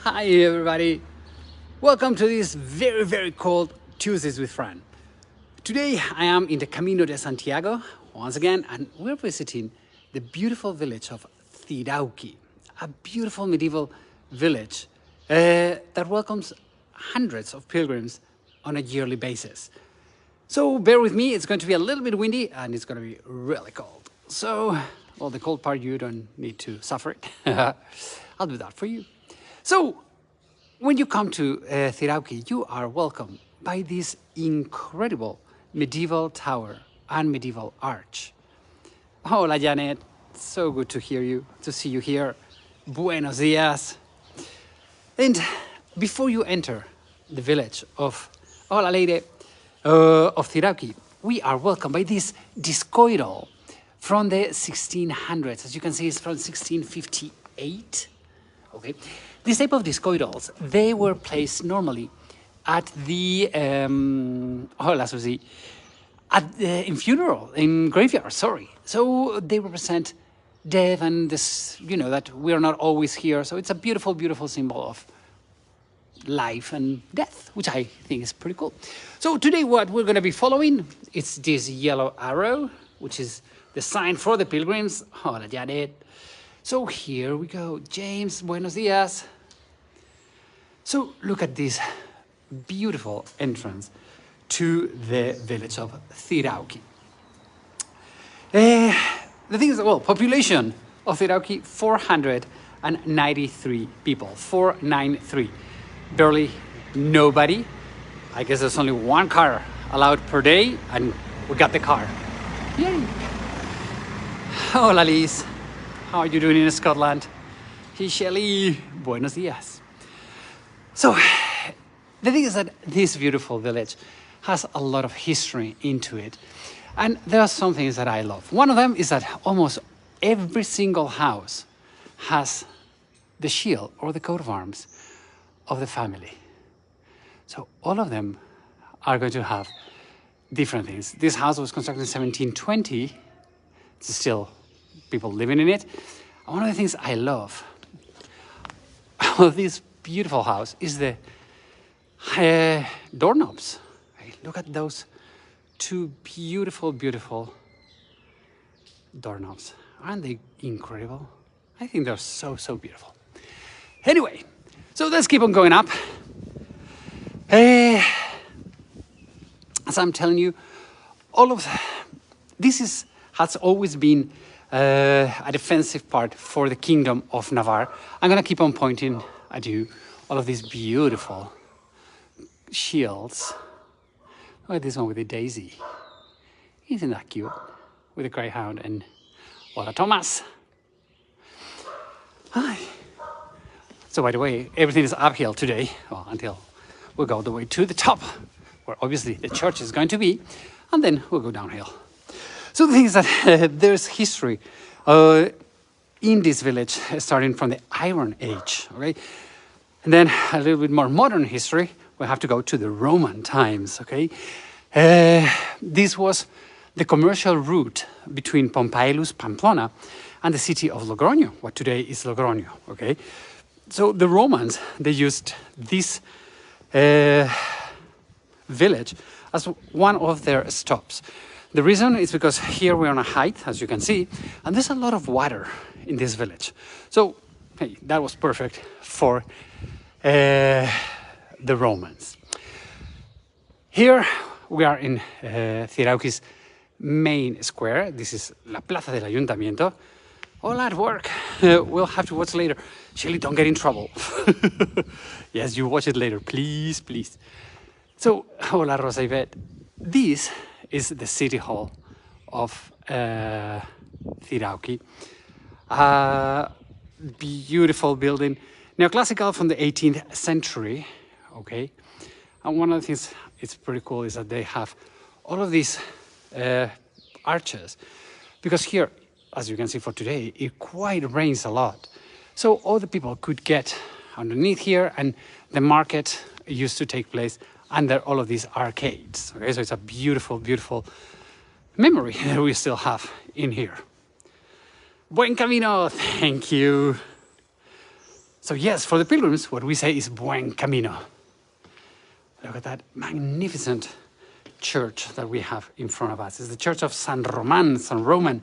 Hi everybody, welcome to this very cold Tuesdays with Fran. Today I am in the Camino de Santiago once again, and we're visiting the beautiful village of Cirauqui, a beautiful medieval village that welcomes hundreds of pilgrims on a yearly basis. So bear with me, it's going to be a little bit windy and it's going to be really cold. So, well, the cold part you don't need to suffer it. I'll do that for you. So, when you come to Cirauqui, you are welcomed by this incredible medieval tower and medieval arch. Hola, Janet. So good to hear you, to see you here. Buenos dias. And before you enter the village of Hola, lady, of Cirauqui, we are welcomed by this discoidal from the 1600s. As you can see, it's from 1658. Okay, this type of discoidals, they were placed normally at the in funeral, in graveyard. Sorry, so they represent death and this, that we are not always here. So it's a beautiful symbol of life and death, which I think is pretty cool. So today, what we're going to be following, it's this yellow arrow, which is the sign for the pilgrims. Hola, Janet. So here we go. James, buenos dias. So look at this beautiful entrance to the village of Cirauqui. The thing is, well, population of Cirauqui, 493 people, 493. Barely nobody. I guess there's only one car allowed per day, and we got the car. Yay! Hola, Liz. How are you doing in Scotland? Hey, Shelly. Buenos dias. So, the thing is that this beautiful village has a lot of history into it. And there are some things that I love. One of them is that almost every single house has the shield or the coat of arms of the family. So all of them are going to have different things. This house was constructed in 1720. It's still people living in it. And one of the things I love of this beautiful house is the doorknobs. Look at those two beautiful doorknobs. Aren't they incredible? I think they're so beautiful. Anyway, so let's keep on going up. As I'm telling you, all of this has always been a defensive part for the Kingdom of Navarre. I'm going to keep on pointing at you all of these beautiful shields. Look at this one with the daisy. Isn't that cute? With a greyhound and hola, Thomas. Hi. So by the way, everything is uphill today, well, until we'll go all the way to the top, where obviously the church is going to be, and then we'll go downhill. So the thing is that there's history in this village, starting from the Iron Age, okay? And then a little bit more modern history, we have to go to the Roman times, okay? This was the commercial route between Pompaelus, Pamplona, and the city of Logroño, what today is Logroño, okay? So the Romans, they used this village as one of their stops. The reason is because here we're on a height, as you can see, and there's a lot of water in this village. So, hey, that was perfect for the Romans. Here we are in Cirauqui's main square. This is La Plaza del Ayuntamiento. All at work. We'll have to watch later. Shelly, don't get in trouble. Yes, you watch it later, please. So, hola, Rosa Yvette. This is the city hall of Cirauqui. Beautiful building, neoclassical from the 18th century, okay? And one of the things it's pretty cool is that they have all of these arches, because here, as you can see for today, it quite rains a lot. So all the people could get underneath here, and the market used to take place under all of these arcades. Okay, so it's a beautiful memory that we still have in here. Buen Camino, thank you. So yes, for the pilgrims, what we say is Buen Camino. Look at that magnificent church that we have in front of us. It's the church of San Roman.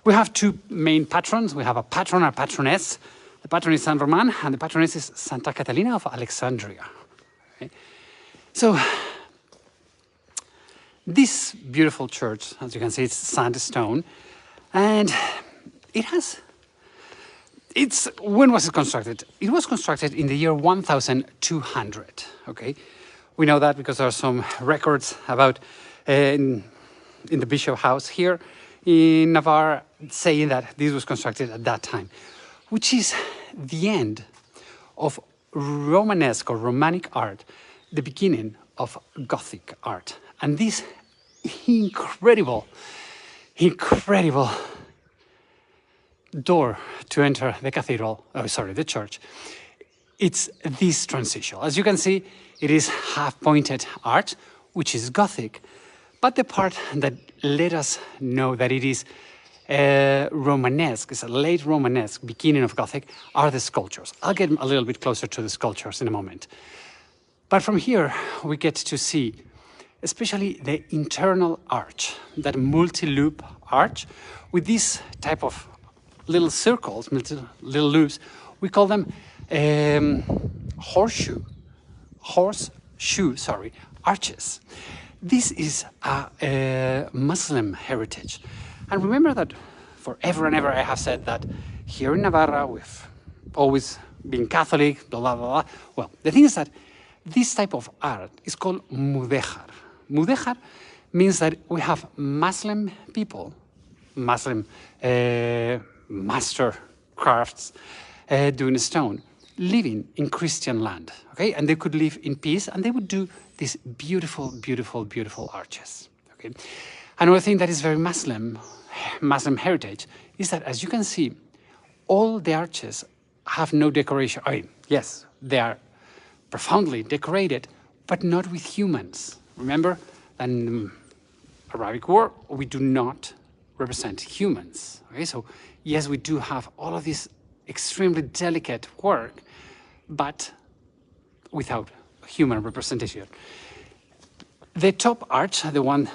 We have two main patrons. We have a patron and a patroness. The patron is San Roman, and the patroness is Santa Catalina of Alexandria. Okay? So, this beautiful church, as you can see, it's sandstone, and when was it constructed? It was constructed in the year 1200, okay? We know that because there are some records about in the bishop house here in Navarre saying that this was constructed at that time, which is the end of Romanesque or Romanic art, the beginning of Gothic art. And this incredible door to enter the cathedral, the church, it's this transition. As you can see, it is half-pointed art, which is Gothic, but the part that let us know that it is Romanesque, it's a late Romanesque, beginning of Gothic, are the sculptures. I'll get a little bit closer to the sculptures in a moment. But from here, we get to see especially the internal arch, that multi-loop arch, with this type of little circles, little loops. We call them horseshoe arches. This is a Muslim heritage. And remember that forever and ever I have said that here in Navarra, we've always been Catholic, blah, blah, blah. Well, the thing is that this type of art is called mudéjar. Mudéjar means that we have Muslim people, Muslim master crafts doing stone, living in Christian land, okay? And they could live in peace, and they would do these beautiful, beautiful, beautiful arches, okay? Another thing that is very Muslim heritage is that, as you can see, all the arches have no decoration. I mean, yes, they are profoundly decorated, but not with humans. Remember, in the Arabic world, we do not represent humans. Okay, so yes, we do have all of this extremely delicate work, but without human representation. The top arch, the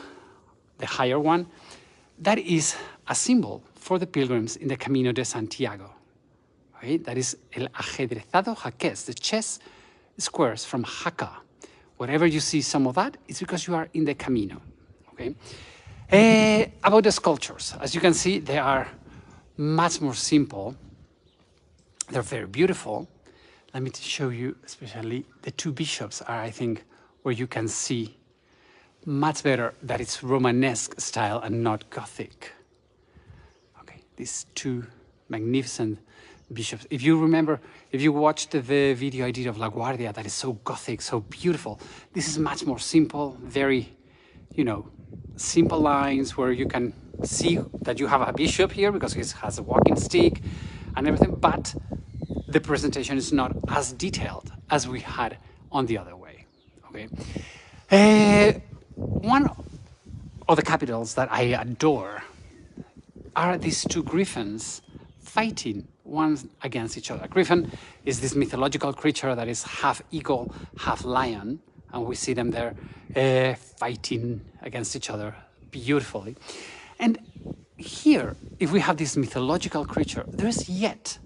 higher one, that is a symbol for the pilgrims in the Camino de Santiago. Okay, that is el ajedrezado jaqués, the chess squares from Jaca. Wherever you see some of that, it's because you are in the Camino. Okay. About the sculptures, as you can see, they are much more simple. They're very beautiful. Let me show you, especially the two bishops are, I think, where you can see much better that it's Romanesque style and not Gothic. Okay, these two magnificent bishops. If you remember, if you watched the video I did of La Guardia, that is so Gothic, so beautiful. This is much more simple, very, simple lines where you can see that you have a bishop here because he has a walking stick and everything, but the presentation is not as detailed as we had on the other way, okay? One of the capitals that I adore are these two griffins fighting one against each other. A griffin is this mythological creature that is half eagle, half lion, and we see them there fighting against each other beautifully. And here, if we have this mythological creature, there is yet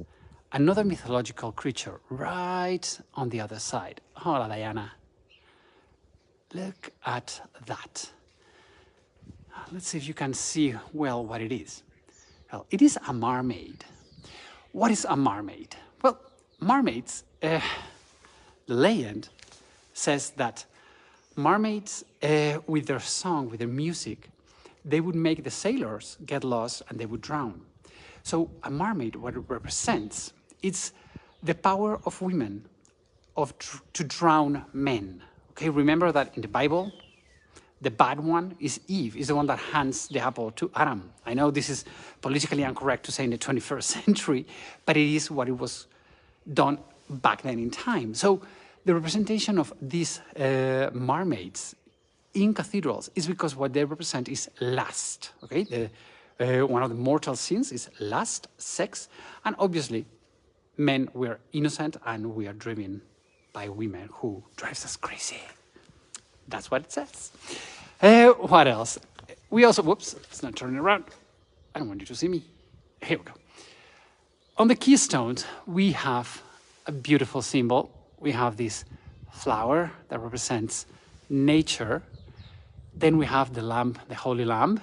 another mythological creature right on the other side. Hola, Diana. Look at that. Let's see if you can see well what it is. Well, it is a mermaid. What is a mermaid? Well, mermaids, the legend says that mermaids, with their song, with their music, they would make the sailors get lost and they would drown. So a mermaid, what it represents, it's the power of women to drown men. Okay, remember that in the Bible, the bad one is Eve, is the one that hands the apple to Adam. I know this is politically incorrect to say in the 21st century, but it is what it was done back then in time. So the representation of these mermaids in cathedrals is because what they represent is lust. Okay, one of the mortal sins is lust, sex, and obviously men we're innocent and we are driven by women who drives us crazy. That's what it says. What else? We also, whoops, it's not turning around. I don't want you to see me. Here we go. On the keystones, we have a beautiful symbol. We have this flower that represents nature. Then we have the lamb, the holy lamb,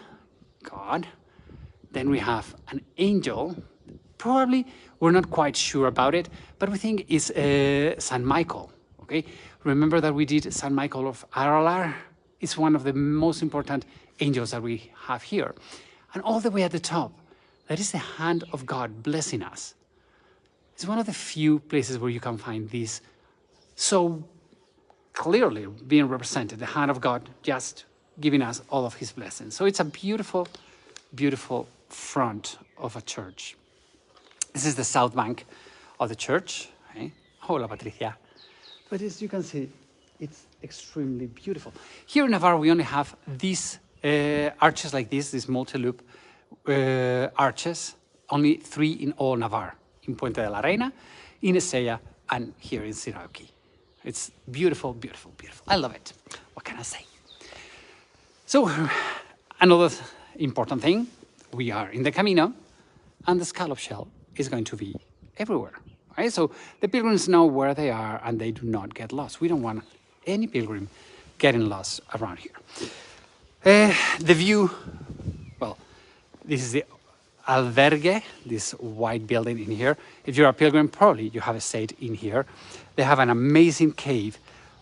God. Then we have an angel. Probably, we're not quite sure about it, but we think it's Saint Michael, okay? Remember that we did Saint Michael of Aralar? It's one of the most important angels that we have here. And all the way at the top, that is the hand of God blessing us. It's one of the few places where you can find this so clearly being represented, the hand of God just giving us all of his blessings. So it's a beautiful, beautiful front of a church. This is the south bank of the church. Okay? Hola, Patricia. But as you can see, it's extremely beautiful. Here in Navarre, we only have these arches like this, these multi-loop arches, only 3 in all Navarre, in Puente de la Reina, in Estella, and here in Cirauqui. It's beautiful, beautiful, beautiful. I love it. What can I say? So, another important thing, we are in the Camino, and the scallop shell is going to be everywhere. Right? So the pilgrims know where they are and they do not get lost. We don't want any pilgrim getting lost around here. The view, well, this is the albergue, this white building in here. If you're a pilgrim, probably you have stayed in here. They have an amazing cave,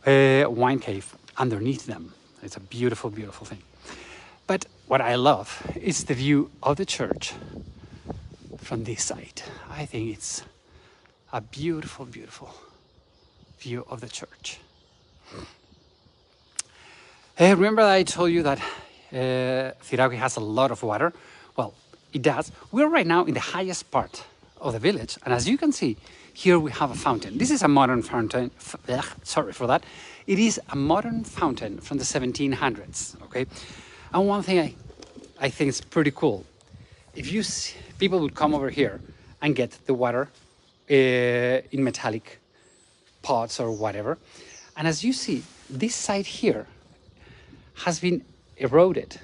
wine cave, underneath them. It's a beautiful, beautiful thing. But what I love is the view of the church from this side. I think it's a beautiful, beautiful view of the church. Remember that I told you that Cirauqui has a lot of water? Well, it does. We're right now in the highest part of the village, and as you can see, here we have a fountain. This is a modern fountain. Sorry for that. It is a modern fountain from the 1700s. Okay, and one thing I think is pretty cool. If you see, people would come over here and get the water in metallic pots or whatever, and as you see, this side here has been eroded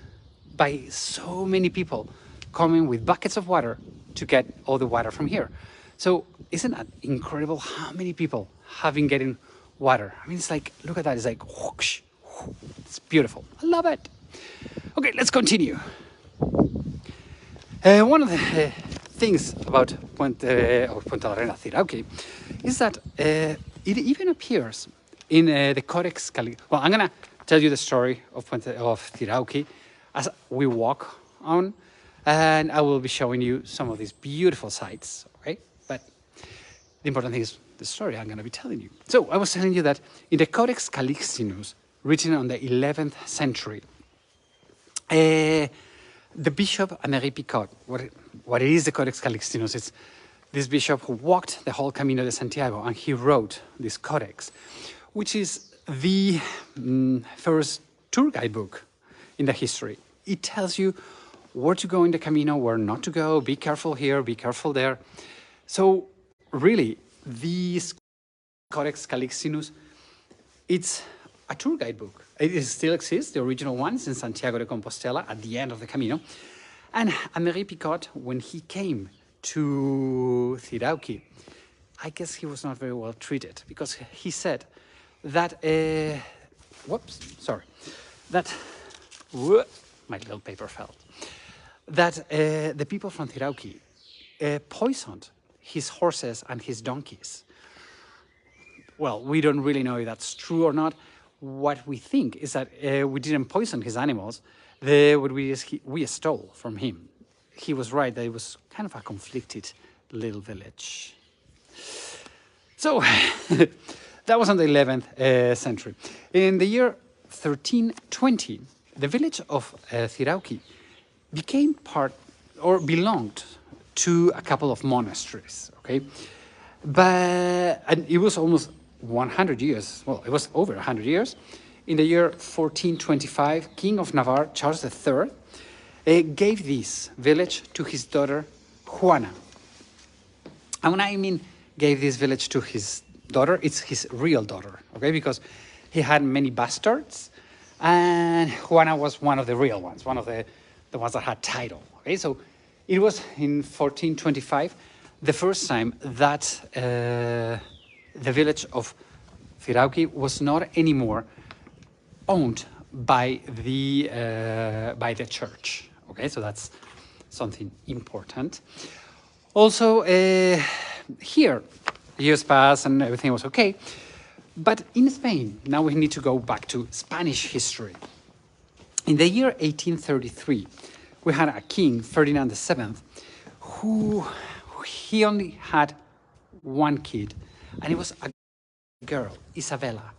by so many people coming with buckets of water to get all the water from here. So isn't that incredible how many people have been getting water? I mean, it's like, look at that, it's like whoosh, whoosh. It's beautiful. I love it. Okay, let's continue. One of the things about Puente de la Reina Cirauqui is that it even appears in the Codex. Well, I'm gonna tell you the story of Puente of Cirauqui as we walk on, and I will be showing you some of these beautiful sites. Okay, but the important thing is the story I'm gonna be telling you. So I was telling you that in the Codex Calixtinus, written on the 11th century, the bishop Améry Picot, what is the Codex Calixtinus? It's this bishop who walked the whole Camino de Santiago, and he wrote this codex, which is the first tour guidebook in the history. It tells you where to go in the Camino, where not to go, be careful here, be careful there. So really, this Codex Calixtinus, it's a tour guidebook. It still exists, the original ones in Santiago de Compostela at the end of the Camino. And Améry Picot, when he came to Cirauqui, I guess he was not very well treated, because he said that, my little paper fell, that the people from Cirauqui poisoned his horses and his donkeys. Well, we don't really know if that's true or not. What we think is that we didn't poison his animals, what we stole from him. He was right that it was kind of a conflicted little village. So, that was on the 11th century. In the year 1320, the village of Cirauqui became part, or belonged to a couple of monasteries, okay? And it was almost 100 years, well, it was over 100 years. In the year 1425, King of Navarre, Charles III, gave this village to his daughter, Juana. And when I mean gave this village to his daughter. It's his real daughter, okay? Because he had many bastards, and Juana was one of the real ones, one of the ones that had title, okay? So it was in 1425, the first time that the village of Cirauqui was not anymore owned by the church, okay? So that's something important. Also, here, years passed and everything was okay. But in Spain, now we need to go back to Spanish history. In the year 1833, we had a king, Ferdinand VII, who he only had one kid, and it was a girl, Isabella.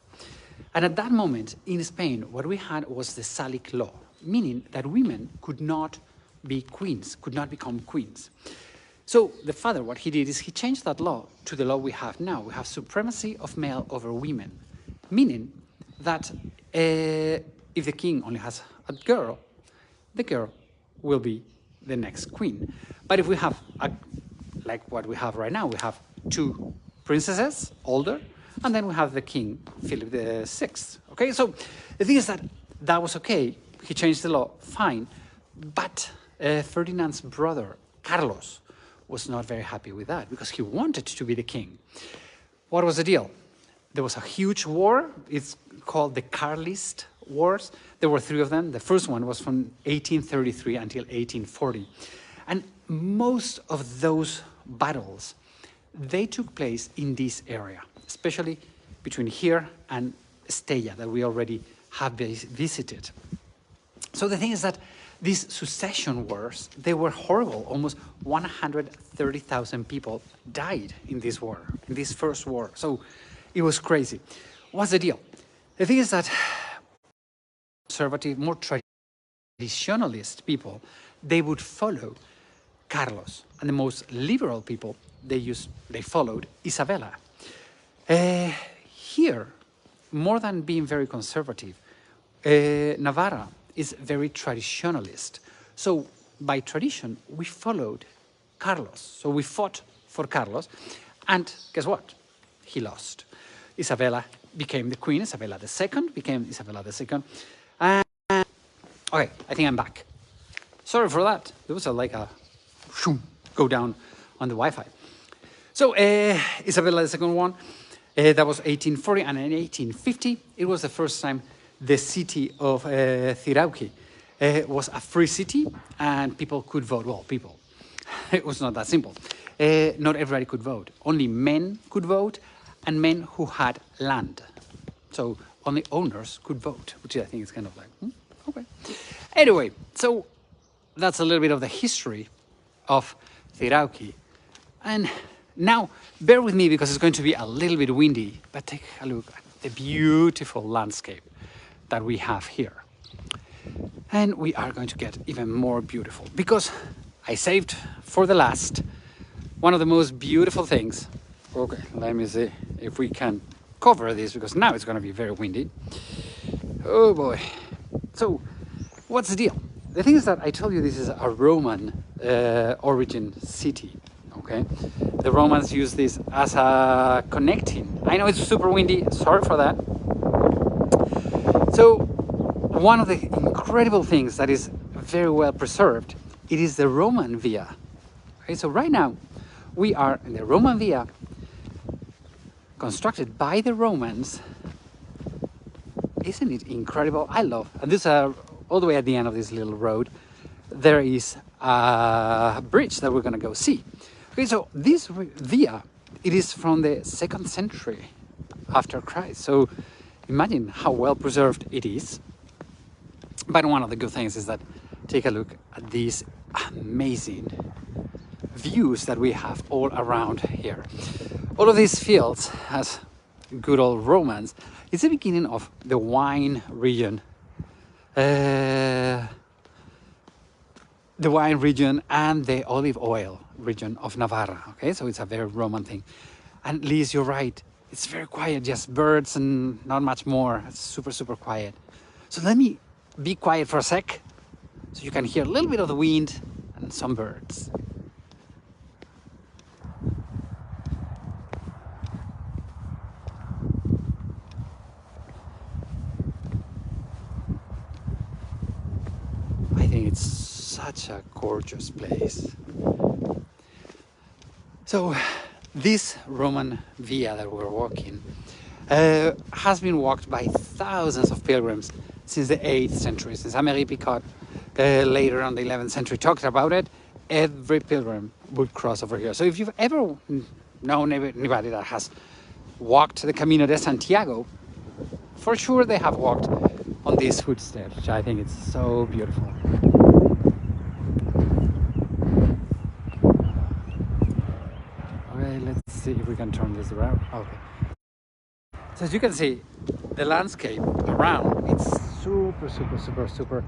And at that moment, in Spain, what we had was the Salic law, meaning that women could not be queens, could not become queens. So the father, what he did is he changed that law to the law we have now. We have supremacy of male over women, meaning that if the king only has a girl, the girl will be the next queen. But if we have, like what we have right now, we have two princesses, older, and then we have the king, Philip VI. Okay, so the thing is that that was okay. He changed the law, fine. But Ferdinand's brother, Carlos, was not very happy with that because he wanted to be the king. What was the deal? There was a huge war. It's called the Carlist Wars. There were three of them. The first one was from 1833 until 1840. And most of those battles, they took place in this area, especially between here and Estella that we already have visited. So the thing is that these succession wars, they were horrible. Almost 130,000 people died in this war, in this first war. So it was crazy. What's the deal? The thing is that conservative, more traditionalist people, they would follow Carlos. And the most liberal people, they followed Isabella. Here, more than being very conservative, Navarra is very traditionalist. So by tradition, we followed Carlos. So we fought for Carlos, and guess what? He lost. Isabella became the queen. Isabella II became Isabella II. And okay, I think I'm back. Sorry for that. There was like a go down on the Wi-Fi. So Isabella II won. That was 1840, and in 1850, it was the first time the city of Cirauqui was a free city and people could vote. Well, people, it was not that simple. Not everybody could vote. Only men could vote, and men who had land. So only owners could vote, which I think is kind of like, okay. Anyway, so that's a little bit of the history of Cirauqui. And now, bear with me because it's going to be a little bit windy, but take a look at the beautiful landscape that we have here. And we are going to get even more beautiful because I saved for the last one of the most beautiful things. Okay, let me see if we can cover this because now it's going to be very windy. Oh boy. So, what's the deal? The thing is that I told you this is a Roman origin city. Okay, the Romans used this as a connecting. I know it's super windy, sorry for that. So one of the incredible things that is very well preserved, it is the Roman Via. Okay, so right now we are in the Roman Via, constructed by the Romans. Isn't it incredible? I love, and this all the way at the end of this little road, there is a bridge that we're gonna go see. Okay, so this via, it is from the 2nd century after Christ. So imagine how well preserved it is. But one of the good things is that take a look at these amazing views that we have all around here. All of these fields, as good old Romans, it's the beginning of the wine region. The wine region and the olive oil region of Navarra. Okay, so it's a very Roman thing. And Liz, you're right. It's very quiet, just birds and not much more. It's super, super quiet. So let me be quiet for a sec so you can hear a little bit of the wind and some birds. such a gorgeous place. So this Roman via that we're walking has been walked by thousands of pilgrims since the 8th century, since Améry Picot later on the 11th century talked about it. Every pilgrim would cross over here. So if you've ever known anybody that has walked the Camino de Santiago, for sure they have walked on these footsteps, which I think it's so beautiful. Okay, let's see if we can turn this around. Okay. So as you can see, the landscape around, it's super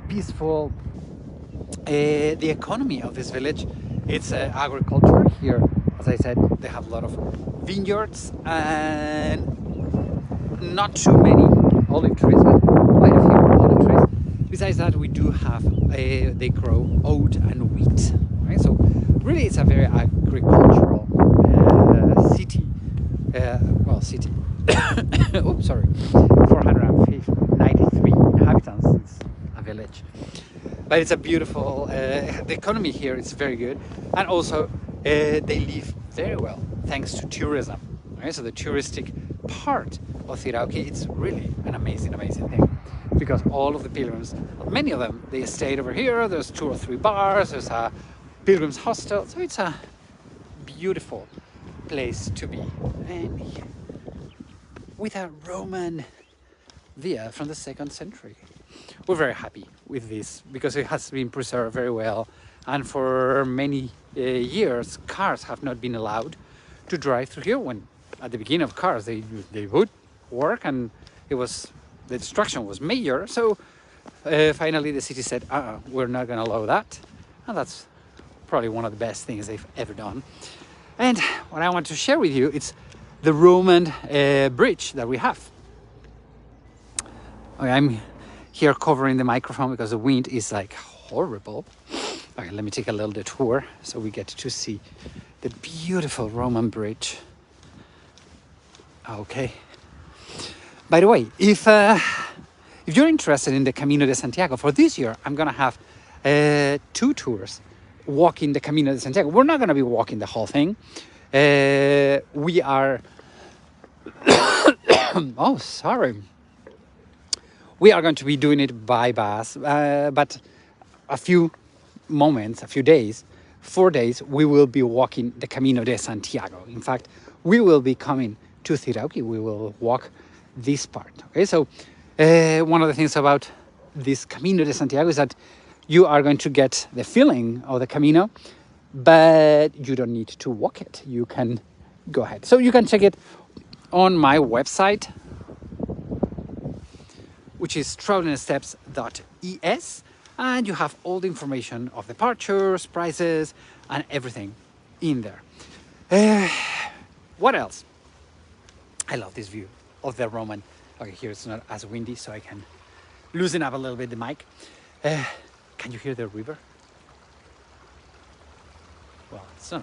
peaceful. The economy of this village, it's agriculture here. As I said, they have a lot of vineyards and not too many olive trees, but quite a few olive trees. Besides that, we do have they grow oat and wheat, right? So really, it's a very agricultural city. City. Oops, sorry. 493 inhabitants. It's a village, but it's a beautiful. The economy here is very good, and also they live very well thanks to tourism. Right? So the touristic part of Cirauqui, it's really an amazing thing, because all of the pilgrims, many of them, they stayed over here. There's 2 or 3 bars. There's a pilgrims hostel. So it's a beautiful place to be, and with a Roman via from the 2nd century. We're very happy with this because it has been preserved very well, and for many years cars have not been allowed to drive through here. When at the beginning of cars they would work, and it was, the destruction was major. So finally the city said, we're not going to allow that, and that's probably one of the best things they've ever done. And what I want to share with you, it's the Roman bridge that we have. Okay, I'm here covering the microphone because the wind is like horrible. Okay, let me take a little detour so we get to see the beautiful Roman bridge. Okay. By the way, if you're interested in the Camino de Santiago, for this year, I'm gonna have 2 tours walking the Camino de Santiago. We're not gonna be walking the whole thing. We are oh, sorry. We are going to be doing it by bus, but a few days, 4 days, we will be walking the Camino de Santiago. In fact, we will be coming to Cirauqui. We will walk this part. Okay, so one of the things about this Camino de Santiago is that you are going to get the feeling of the Camino, but you don't need to walk it. You can go ahead. So you can check it on my website, which is travelingsteps.es, and you have all the information of departures, prices, and everything in there. What else? I love this view of the Roman. Okay, here it's not as windy, so I can loosen up a little bit the mic. Can you hear the river? Well, it's not